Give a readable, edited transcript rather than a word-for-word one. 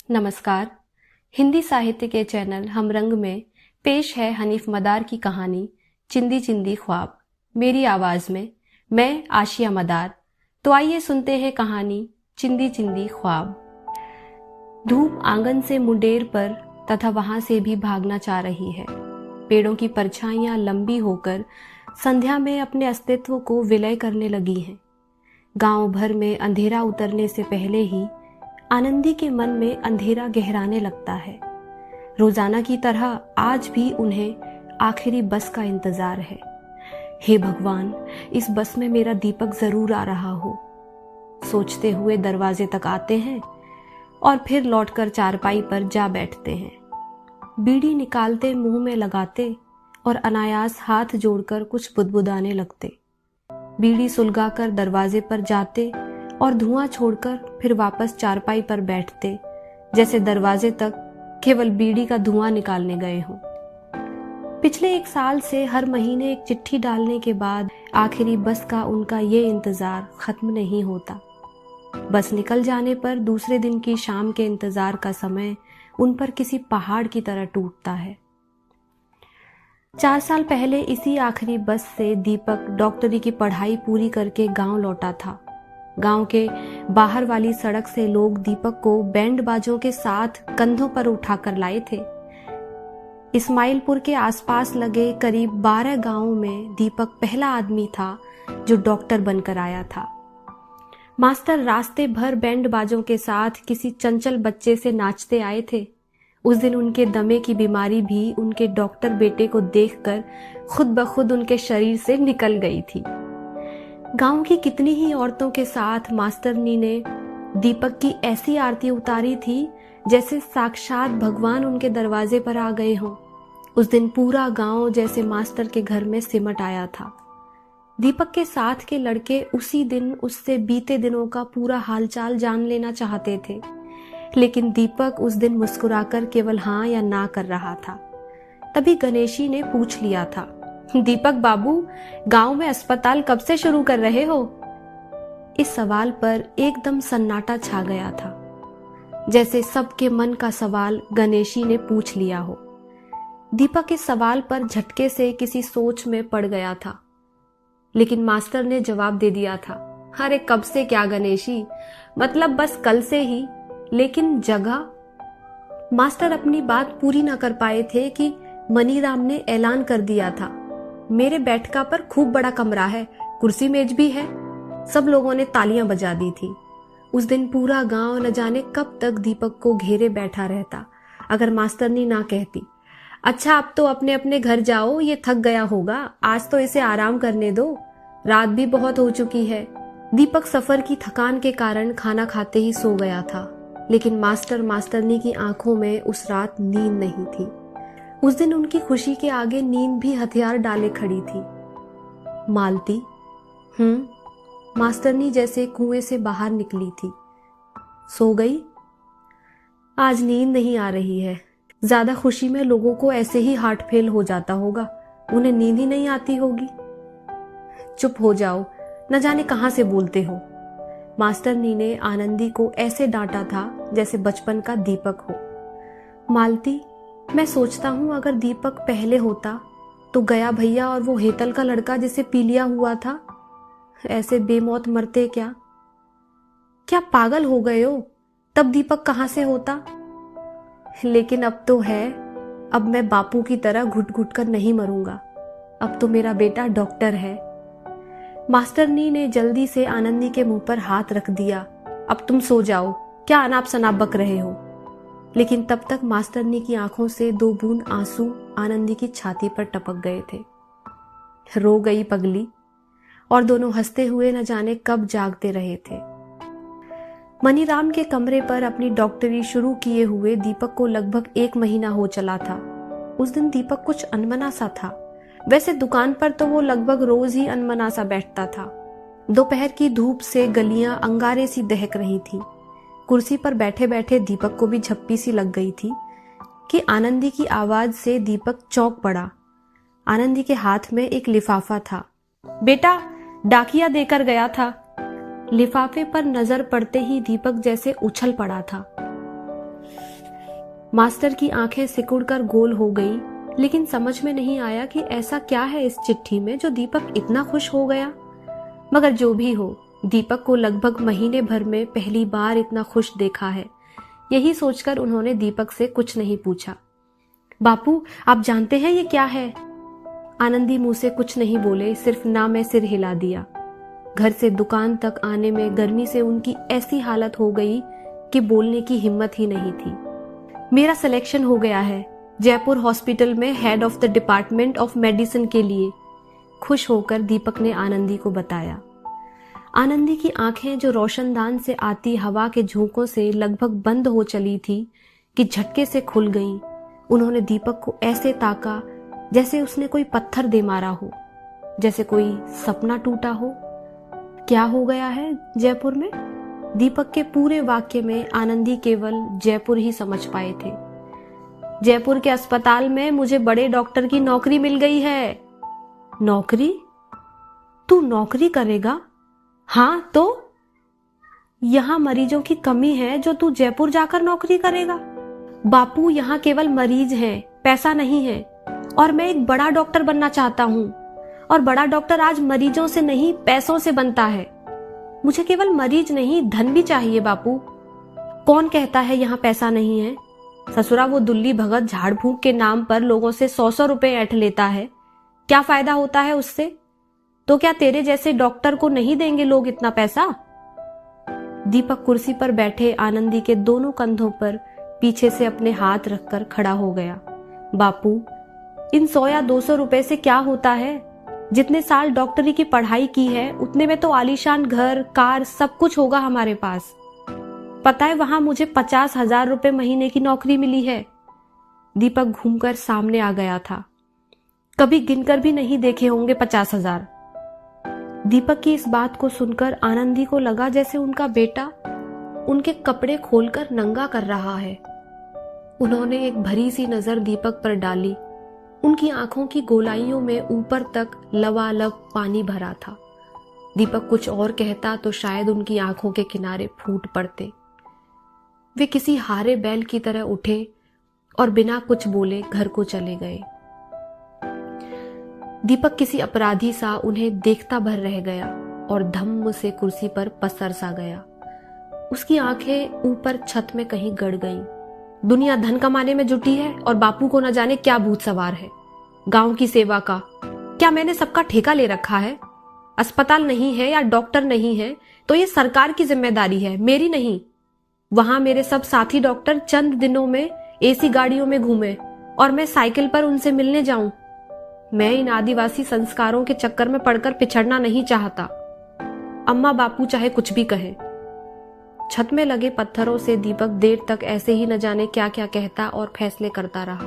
नमस्कार। हिंदी साहित्य के चैनल हम रंग में पेश है हनीफ मदार की कहानी चिंदी चिंदी ख्वाब, मेरी आवाज में। मैं आशिया मदार। तो आइए सुनते हैं कहानी चिंदी चिंदी ख्वाब। धूप आंगन से मुंडेर पर तथा वहां से भी भागना चाह रही है। पेड़ों की परछाइयां लंबी होकर संध्या में अपने अस्तित्व को विलय करने लगी हैं। गांव भर में अंधेरा उतरने से पहले ही आनंदी के मन में अंधेरा गहराने लगता है। रोजाना की तरह आज भी उन्हें आखिरी बस का इंतजार है। हे भगवान, इस बस में मेरा दीपक जरूर आ रहा हो, सोचते हुए दरवाजे तक आते हैं और फिर लौटकर चारपाई पर जा बैठते हैं। बीड़ी निकालते मुंह में लगाते और अनायास हाथ जोड़कर कुछ बुदबुदाने लगते। बीड़ी सुलगाकर दरवाजे पर जाते और धुआं छोड़कर फिर वापस चारपाई पर बैठते, जैसे दरवाजे तक केवल बीड़ी का धुआं निकालने गए हों। पिछले 1 साल से हर महीने एक चिट्ठी डालने के बाद आखिरी बस का उनका ये इंतजार खत्म नहीं होता। बस निकल जाने पर दूसरे दिन की शाम के इंतजार का समय उन पर किसी पहाड़ की तरह टूटता है। 4 साल पहले इसी आखिरी बस से दीपक डॉक्टरी की पढ़ाई पूरी करके गांव लौटा था। गांव के बाहर वाली सड़क से लोग दीपक को बैंड बाजों के साथ कंधों पर उठाकर लाए थे। इस्माइलपुर के आसपास लगे करीब 12 गांवों में दीपक पहला आदमी था जो डॉक्टर बनकर आया था। मास्टर रास्ते भर बैंड बाजों के साथ किसी चंचल बच्चे से नाचते आए थे। उस दिन उनके दमे की बीमारी भी उनके डॉक्टर बेटे को देखकर खुद ब खुद उनके शरीर से निकल गई थी। गांव की कितनी ही औरतों के साथ मास्टरनी ने दीपक की ऐसी आरती उतारी थी जैसे साक्षात भगवान उनके दरवाजे पर आ गए हों। उस दिन पूरा गांव जैसे मास्टर के घर में सिमट आया था। दीपक के साथ के लड़के उसी दिन उससे बीते दिनों का पूरा हालचाल जान लेना चाहते थे, लेकिन दीपक उस दिन मुस्कुराकर केवल हाँ या ना कर रहा था। तभी गणेशी ने पूछ लिया था, दीपक बाबू, गांव में अस्पताल कब से शुरू कर रहे हो? इस सवाल पर एकदम सन्नाटा छा गया था, जैसे सबके मन का सवाल गणेशी ने पूछ लिया हो। दीपक इस सवाल पर झटके से किसी सोच में पड़ गया था, लेकिन मास्टर ने जवाब दे दिया था, अरे कब से क्या गणेशी, मतलब बस कल से ही। लेकिन जगह? मास्टर अपनी बात पूरी न कर पाए थे कि मनीराम ने ऐलान कर दिया था, मेरे बैठका पर खूब बड़ा कमरा है, कुर्सी मेज भी है। सब लोगों ने तालियां बजा दी थी। उस दिन पूरा गांव न जाने कब तक दीपक को घेरे बैठा रहता अगर मास्टरनी ना कहती, अच्छा अब तो अपने अपने घर जाओ, ये थक गया होगा, आज तो इसे आराम करने दो, रात भी बहुत हो चुकी है। दीपक सफर की थकान के कारण खाना खाते ही सो गया था, लेकिन मास्टर मास्टरनी की आंखों में उस रात नींद नहीं थी। उस दिन उनकी खुशी के आगे नींद भी हथियार डाले खड़ी थी। मालती? मास्टरनी जैसे कुएं से बाहर निकली थी। सो गई? आज नींद नहीं आ रही है। ज्यादा खुशी में लोगों को ऐसे ही हार्ट फेल हो जाता होगा, उन्हें नींद ही नहीं आती होगी। चुप हो जाओ, न जाने कहां से बोलते हो। मास्टरनी ने आनंदी को ऐसे डांटा था जैसे बचपन का दीपक हो। मालती, मैं सोचता हूं अगर दीपक पहले होता तो गया भैया और वो हेतल का लड़का जिसे पीलिया हुआ था, ऐसे बेमौत मरते क्या? क्या पागल हो गए हो? तब दीपक कहां से होता? लेकिन अब तो है, अब मैं बापू की तरह घुट घुट कर नहीं मरूंगा। अब तो मेरा बेटा डॉक्टर है। मास्टरनी ने जल्दी से आनंदी के मुंह पर हाथ रख दिया, अब तुम सो जाओ, क्या अनाप शनाप बक रहे हो? लेकिन तब तक मास्टरनी की आंखों से 2 बूंद आंसू आनंदी की छाती पर टपक गए थे। रो गई पगली। और दोनों हंसते हुए न जाने कब जागते रहे थे। मनीराम के कमरे पर अपनी डॉक्टरी शुरू किए हुए दीपक को लगभग 1 महीना हो चला था। उस दिन दीपक कुछ अनमना सा था। वैसे दुकान पर तो वो लगभग रोज ही अनमना सा बैठता था। दोपहर की धूप से गलियां अंगारे सी दहक रही थी। कुर्सी पर बैठे बैठे दीपक को भी झप्पी सी लग गई थी कि आनंदी की आवाज से दीपक चौंक पड़ा। आनंदी के हाथ में एक लिफाफा था। बेटा, डाकिया देकर गया था। लिफाफे पर नजर पड़ते ही दीपक जैसे उछल पड़ा था। मास्टर की आंखें सिकुड़कर गोल हो गई, लेकिन समझ में नहीं आया कि ऐसा क्या है इस चिट्ठी में जो दीपक इतना खुश हो गया। मगर जो भी हो, दीपक को लगभग महीने भर में पहली बार इतना खुश देखा है। यही सोचकर उन्होंने दीपक से कुछ नहीं पूछा। बापू, आप जानते हैं ये क्या है? आनंदी मुंह से कुछ नहीं बोले, सिर्फ ना में सिर हिला दिया। घर से दुकान तक आने में गर्मी से उनकी ऐसी हालत हो गई कि बोलने की हिम्मत ही नहीं थी। मेरा सिलेक्शन हो गया है जयपुर हॉस्पिटल में head of the department of medicine के लिए, खुश होकर दीपक ने आनंदी को बताया। आनंदी की आंखें जो रोशनदान से आती हवा के झोंकों से लगभग बंद हो चली थी कि झटके से खुल गईं। उन्होंने दीपक को ऐसे ताका जैसे उसने कोई पत्थर दे मारा हो, जैसे कोई सपना टूटा हो। क्या हो गया है जयपुर में? दीपक के पूरे वाक्य में आनंदी केवल जयपुर ही समझ पाए थे। जयपुर के अस्पताल में मुझे बड़े डॉक्टर की नौकरी मिल गई है। नौकरी? तू नौकरी करेगा? हाँ तो? यहां मरीजों की कमी है जो तू जयपुर जाकर नौकरी करेगा? बापू, यहाँ केवल मरीज हैं, पैसा नहीं है। और मैं एक बड़ा डॉक्टर बनना चाहता हूँ। और बड़ा डॉक्टर आज मरीजों से नहीं, पैसों से बनता है। मुझे केवल मरीज नहीं, धन भी चाहिए बापू। कौन कहता है यहाँ पैसा नहीं है? ससुरा, वो दुल्ली भगत झाड़ फूंक के नाम पर लोगों से 100-100 रुपए ऐंठ लेता है। क्या फायदा होता है उससे? तो क्या तेरे जैसे डॉक्टर को नहीं देंगे लोग इतना पैसा? दीपक कुर्सी पर बैठे आनंदी के दोनों कंधों पर पीछे से अपने हाथ रखकर खड़ा हो गया। बापू, इन 100 या 200 रुपए से क्या होता है? जितने साल डॉक्टरी की पढ़ाई की है उतने में तो आलीशान घर, कार, सब कुछ होगा हमारे पास। पता है, वहां मुझे 50,000 रुपए महीने की नौकरी मिली है। दीपक घूमकर सामने आ गया था। कभी गिनकर भी नहीं देखे होंगे 50,000। दीपक की इस बात को सुनकर आनंदी को लगा जैसे उनका बेटा उनके कपड़े खोलकर नंगा कर रहा है। उन्होंने एक भरी सी नजर दीपक पर डाली। उनकी आंखों की गोलाइयों में ऊपर तक लबालब पानी भरा था। दीपक कुछ और कहता तो शायद उनकी आंखों के किनारे फूट पड़ते। वे किसी हारे बैल की तरह उठे और बिना कुछ बोले घर को चले गए। दीपक किसी अपराधी सा उन्हें देखता भर रह गया और धम्म से कुर्सी पर पसर सा गया। उसकी आंखें ऊपर छत में कहीं गड़ गईं। दुनिया धन कमाने में जुटी है और बापू को न जाने क्या भूत सवार है। गांव की सेवा का क्या मैंने सबका ठेका ले रखा है? अस्पताल नहीं है या डॉक्टर नहीं है तो ये सरकार की जिम्मेदारी है, मेरी नहीं। वहां मेरे सब साथी डॉक्टर चंद दिनों में एसी गाड़ियों में घूमे और मैं साइकिल पर उनसे मिलने जाऊं। मैं इन आदिवासी संस्कारों के चक्कर में पड़कर पिछड़ना नहीं चाहता। अम्मा बापू चाहे कुछ भी कहें। छत में लगे पत्थरों से दीपक देर तक ऐसे ही न जाने क्या क्या कहता और फैसले करता रहा।